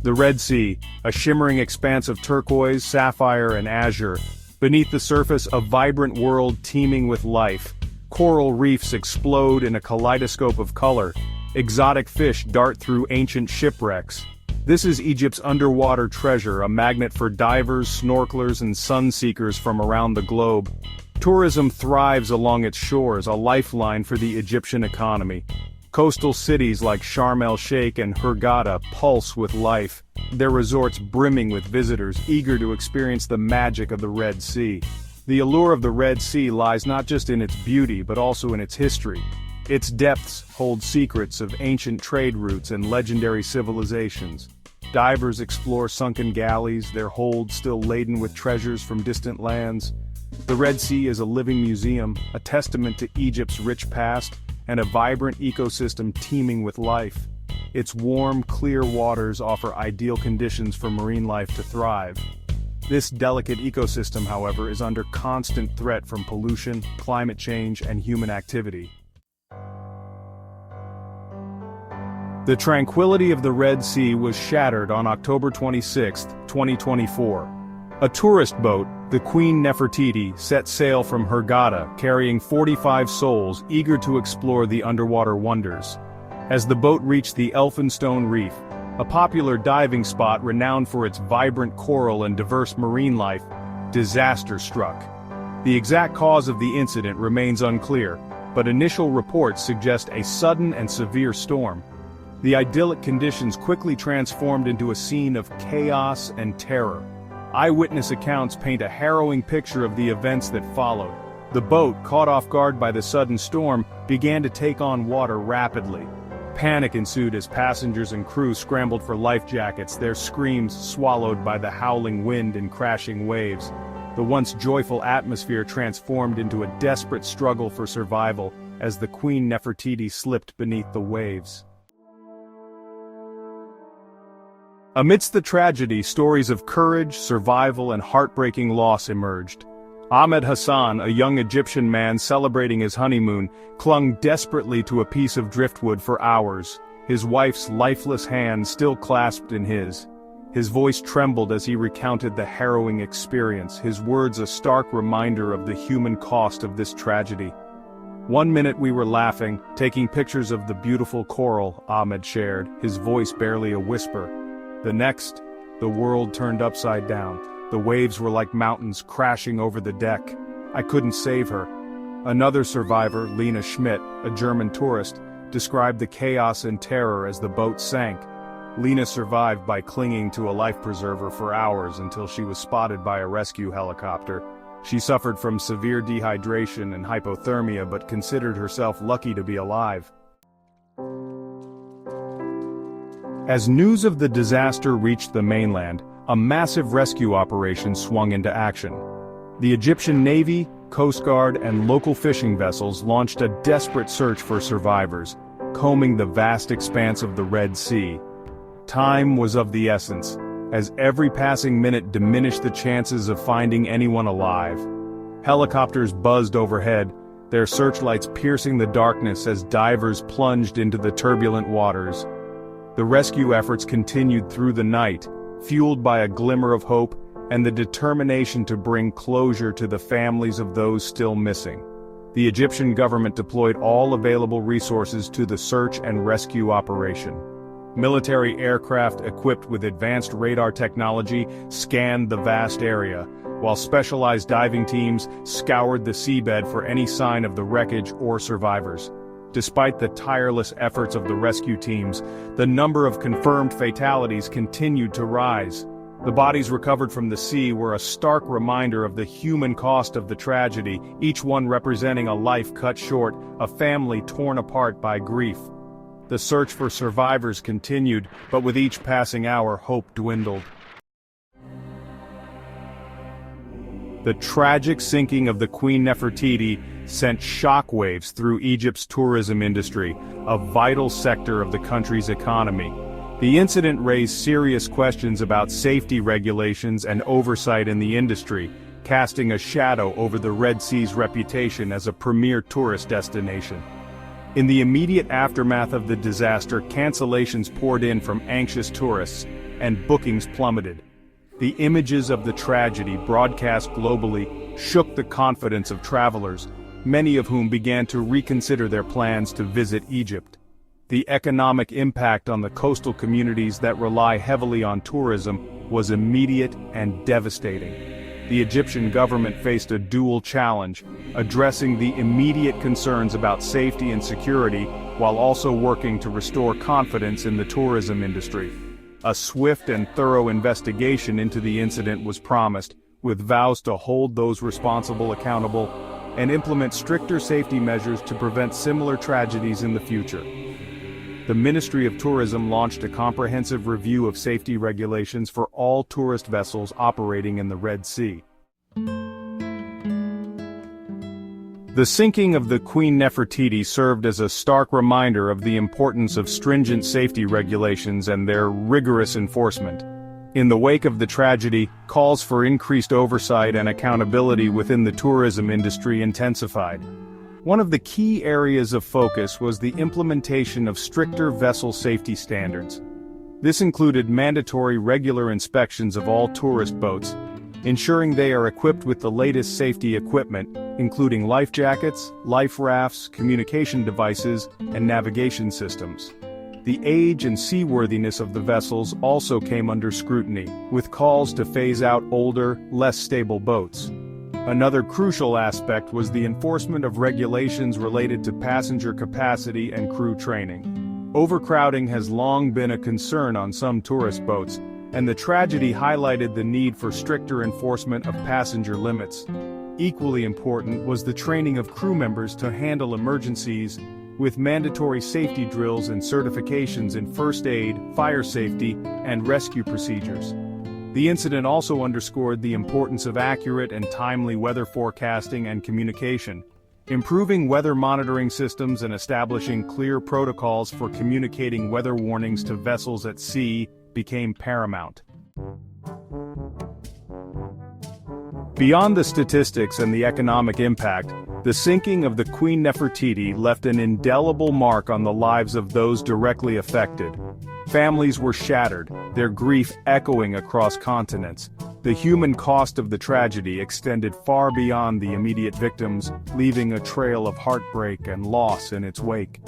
The Red Sea, a shimmering expanse of turquoise, sapphire, and azure. Beneath the surface, a vibrant world teeming with life. Coral reefs explode in a kaleidoscope of color. Exotic fish dart through ancient shipwrecks. This is Egypt's underwater treasure, a magnet for divers, snorkelers, and sun-seekers from around the globe. Tourism thrives along its shores, a lifeline for the Egyptian economy. Coastal cities like Sharm el-Sheikh and Hurghada pulse with life, their resorts brimming with visitors eager to experience the magic of the Red Sea. The allure of the Red Sea lies not just in its beauty but also in its history. Its depths hold secrets of ancient trade routes and legendary civilizations. Divers explore sunken galleys, their holds still laden with treasures from distant lands. The Red Sea is a living museum, a testament to Egypt's rich past, and a vibrant ecosystem teeming with life. Its warm, clear waters offer ideal conditions for marine life to thrive. This delicate ecosystem, however, is under constant threat from pollution, climate change, and human activity. The tranquility of the Red Sea was shattered on October 26, 2024. A tourist boat, the Queen Nefertiti, set sail from Hurghada, carrying 45 souls eager to explore the underwater wonders. As the boat reached the Elphinstone Reef, a popular diving spot renowned for its vibrant coral and diverse marine life, disaster struck. The exact cause of the incident remains unclear, but initial reports suggest a sudden and severe storm. The idyllic conditions quickly transformed into a scene of chaos and terror. Eyewitness accounts paint a harrowing picture of the events that followed. The boat, caught off guard by the sudden storm, began to take on water rapidly. Panic ensued as passengers and crew scrambled for life jackets, their screams swallowed by the howling wind and crashing waves. The once joyful atmosphere transformed into a desperate struggle for survival as the Queen Nefertiti slipped beneath the waves. Amidst the tragedy, stories of courage, survival, and heartbreaking loss emerged. Ahmed Hassan, a young Egyptian man celebrating his honeymoon, clung desperately to a piece of driftwood for hours, his wife's lifeless hand still clasped in his. His voice trembled as he recounted the harrowing experience, his words a stark reminder of the human cost of this tragedy. "One minute we were laughing, taking pictures of the beautiful coral," Ahmed shared, his voice barely a whisper. The next, the world turned upside down. The waves were like mountains crashing over the deck. I couldn't save her. Another survivor, Lena Schmidt, a German tourist, described the chaos and terror as the boat sank. Lena survived by clinging to a life preserver for hours until she was spotted by a rescue helicopter. She suffered from severe dehydration and hypothermia but considered herself lucky to be alive. As news of the disaster reached the mainland, a massive rescue operation swung into action. The Egyptian Navy, Coast Guard, and local fishing vessels launched a desperate search for survivors, combing the vast expanse of the Red Sea. Time was of the essence, as every passing minute diminished the chances of finding anyone alive. Helicopters buzzed overhead, their searchlights piercing the darkness as divers plunged into the turbulent waters. The rescue efforts continued through the night, fueled by a glimmer of hope and the determination to bring closure to the families of those still missing. The Egyptian government deployed all available resources to the search and rescue operation. Military aircraft equipped with advanced radar technology scanned the vast area, while specialized diving teams scoured the seabed for any sign of the wreckage or survivors. Despite the tireless efforts of the rescue teams, the number of confirmed fatalities continued to rise. The bodies recovered from the sea were a stark reminder of the human cost of the tragedy, each one representing a life cut short, a family torn apart by grief. The search for survivors continued, but with each passing hour, hope dwindled. The tragic sinking of the Queen Nefertiti sent shockwaves through Egypt's tourism industry, a vital sector of the country's economy. The incident raised serious questions about safety regulations and oversight in the industry, casting a shadow over the Red Sea's reputation as a premier tourist destination. In the immediate aftermath of the disaster, cancellations poured in from anxious tourists. and bookings plummeted. The images of the tragedy broadcast globally shook the confidence of travelers, many of whom began to reconsider their plans to visit Egypt. The economic impact on the coastal communities that rely heavily on tourism was immediate and devastating. The Egyptian government faced a dual challenge, addressing the immediate concerns about safety and security while also working to restore confidence in the tourism industry. A swift and thorough investigation into the incident was promised, with vows to hold those responsible accountable and implement stricter safety measures to prevent similar tragedies in the future. The Ministry of Tourism launched a comprehensive review of safety regulations for all tourist vessels operating in the Red Sea. The sinking of the Queen Nefertiti served as a stark reminder of the importance of stringent safety regulations and their rigorous enforcement. In the wake of the tragedy, calls for increased oversight and accountability within the tourism industry intensified. One of the key areas of focus was the implementation of stricter vessel safety standards. This included mandatory regular inspections of all tourist boats, ensuring they are equipped with the latest safety equipment, including life jackets, life rafts, communication devices, and navigation systems. The age and seaworthiness of the vessels also came under scrutiny, with calls to phase out older, less stable boats. Another crucial aspect was the enforcement of regulations related to passenger capacity and crew training. Overcrowding has long been a concern on some tourist boats, and the tragedy highlighted the need for stricter enforcement of passenger limits. Equally important was the training of crew members to handle emergencies, with mandatory safety drills and certifications in first aid, fire safety, and rescue procedures. The incident also underscored the importance of accurate and timely weather forecasting and communication. Improving weather monitoring systems and establishing clear protocols for communicating weather warnings to vessels at sea became paramount. Beyond the statistics and the economic impact, the sinking of the Queen Nefertiti left an indelible mark on the lives of those directly affected. Families were shattered, their grief echoing across continents. The human cost of the tragedy extended far beyond the immediate victims, leaving a trail of heartbreak and loss in its wake.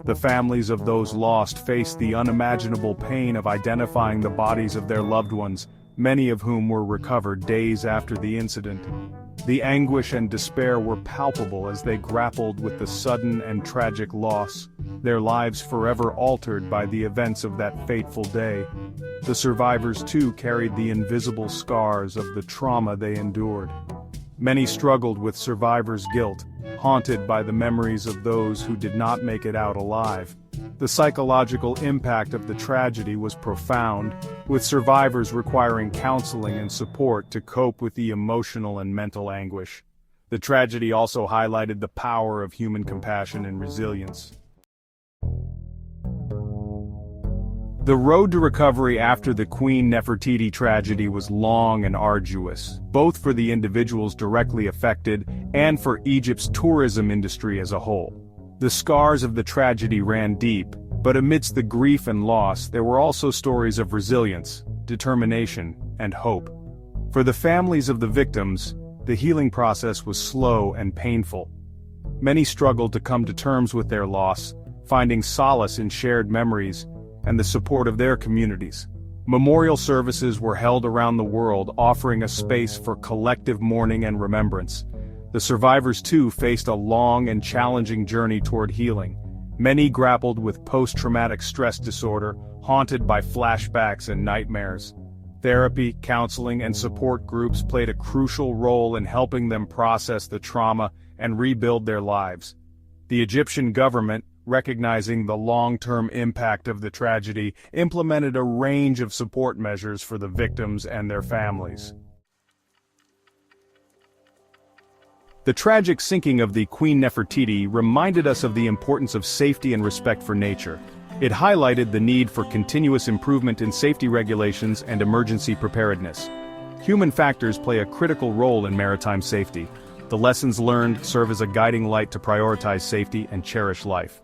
The families of those lost faced the unimaginable pain of identifying the bodies of their loved ones, many of whom were recovered days after the incident. The anguish and despair were palpable as they grappled with the sudden and tragic loss, their lives forever altered by the events of that fateful day. The survivors too carried the invisible scars of the trauma they endured. Many struggled with survivors' guilt, haunted by the memories of those who did not make it out alive. The psychological impact of the tragedy was profound, with survivors requiring counseling and support to cope with the emotional and mental anguish. The tragedy also highlighted the power of human compassion and resilience. The road to recovery after the Queen Nefertiti tragedy was long and arduous, both for the individuals directly affected and for Egypt's tourism industry as a whole. The scars of the tragedy ran deep, but amidst the grief and loss, there were also stories of resilience, determination, and hope. For the families of the victims, the healing process was slow and painful. Many struggled to come to terms with their loss, finding solace in shared memories and the support of their communities. Memorial services were held around the world, offering a space for collective mourning and remembrance. The survivors too faced a long and challenging journey toward healing. Many grappled with post-traumatic stress disorder, haunted by flashbacks and nightmares. Therapy, counseling, and support groups played a crucial role in helping them process the trauma and rebuild their lives. The Egyptian government, recognizing the long-term impact of the tragedy, implemented a range of support measures for the victims and their families. The tragic sinking of the Queen Nefertiti reminded us of the importance of safety and respect for nature. It highlighted the need for continuous improvement in safety regulations and emergency preparedness. Human factors play a critical role in maritime safety. The lessons learned serve as a guiding light to prioritize safety and cherish life.